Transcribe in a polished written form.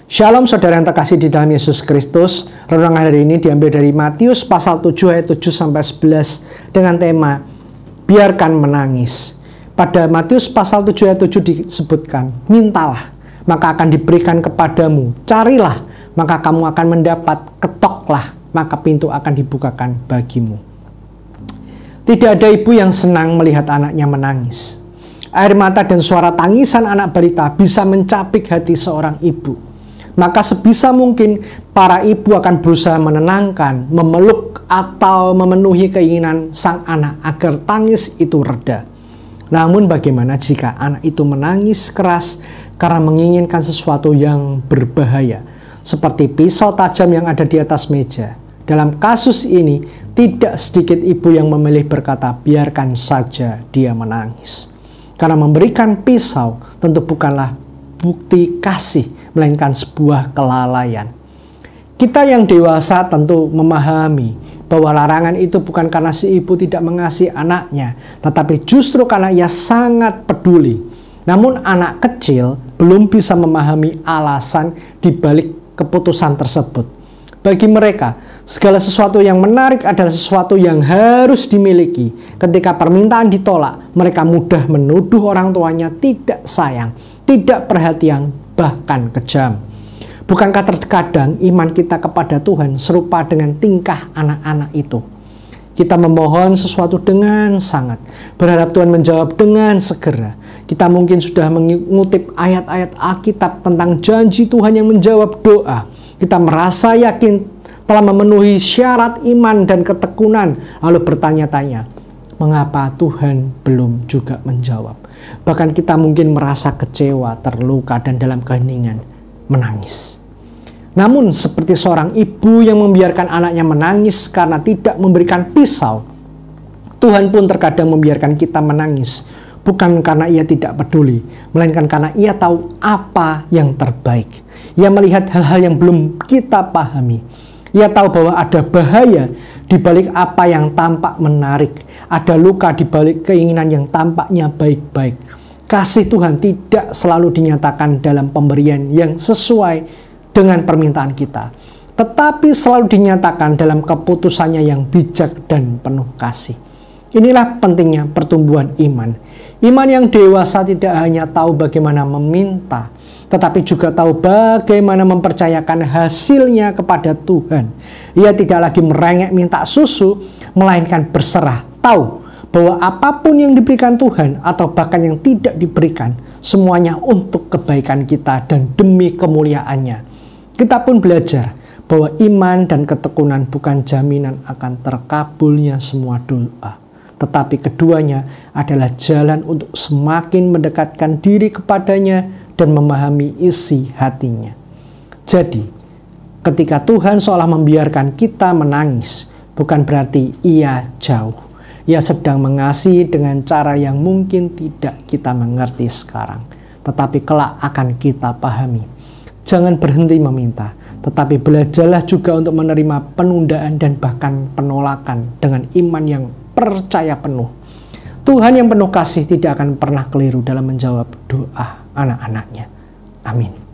Shalom saudara yang terkasih di dalam Yesus Kristus. Renungan hari ini diambil dari Matius pasal 7 ayat 7-11 dengan tema biarkan menangis. Pada Matius pasal 7 ayat 7 disebutkan, mintalah maka akan diberikan kepadamu, carilah maka kamu akan mendapat, ketoklah maka pintu akan dibukakan bagimu. Tidak ada ibu yang senang melihat anaknya menangis. Air mata dan suara tangisan anak balita bisa mencapik hati seorang ibu. Maka sebisa mungkin para ibu akan berusaha menenangkan, memeluk atau memenuhi keinginan sang anak agar tangis itu reda. Namun bagaimana jika anak itu menangis keras karena menginginkan sesuatu yang berbahaya, seperti pisau tajam yang ada di atas meja? Dalam kasus ini, tidak sedikit ibu yang memilih berkata, biarkan saja dia menangis. Karena memberikan pisau tentu bukanlah bukti kasih, melainkan sebuah kelalaian. Kita yang dewasa tentu memahami bahwa larangan itu bukan karena si ibu tidak mengasihi anaknya, tetapi justru karena ia sangat peduli. Namun anak kecil belum bisa memahami alasan di balik keputusan tersebut. Bagi mereka, segala sesuatu yang menarik adalah sesuatu yang harus dimiliki. Ketika permintaan ditolak, mereka mudah menuduh orang tuanya tidak sayang, tidak perhatian, bahkan kejam. Bukankah terkadang iman kita kepada Tuhan serupa dengan tingkah anak-anak itu? Kita memohon sesuatu dengan sangat, berharap Tuhan menjawab dengan segera. Kita mungkin sudah mengutip ayat-ayat Alkitab tentang janji Tuhan yang menjawab doa. Kita merasa yakin telah memenuhi syarat iman dan ketekunan, lalu bertanya-tanya, mengapa Tuhan belum juga menjawab? Bahkan kita mungkin merasa kecewa, terluka, dan dalam keheningan menangis. Namun seperti seorang ibu yang membiarkan anaknya menangis karena tidak memberikan pisau, Tuhan pun terkadang membiarkan kita menangis, bukan karena ia tidak peduli, melainkan karena ia tahu apa yang terbaik. Ia melihat hal-hal yang belum kita pahami. Ia tahu bahwa ada bahaya di balik apa yang tampak menarik. Ada luka di balik keinginan yang tampaknya baik-baik. Kasih Tuhan tidak selalu dinyatakan dalam pemberian yang sesuai dengan permintaan kita, tetapi selalu dinyatakan dalam keputusannya yang bijak dan penuh kasih. Inilah pentingnya pertumbuhan iman. Iman yang dewasa tidak hanya tahu bagaimana meminta, tetapi juga tahu bagaimana mempercayakan hasilnya kepada Tuhan. Ia tidak lagi merengek minta susu, melainkan berserah, tahu bahwa apapun yang diberikan Tuhan atau bahkan yang tidak diberikan, semuanya untuk kebaikan kita dan demi kemuliaannya. Kita pun belajar bahwa iman dan ketekunan bukan jaminan akan terkabulnya semua doa, tetapi keduanya adalah jalan untuk semakin mendekatkan diri kepadanya dan memahami isi hatinya. Jadi, ketika Tuhan seolah membiarkan kita menangis, bukan berarti ia jauh. Ia sedang mengasihi dengan cara yang mungkin tidak kita mengerti sekarang, tetapi kelak akan kita pahami. Jangan berhenti meminta, tetapi belajarlah juga untuk menerima penundaan dan bahkan penolakan dengan iman yang percaya penuh. Tuhan yang penuh kasih tidak akan pernah keliru dalam menjawab doa anak-anaknya. Amin.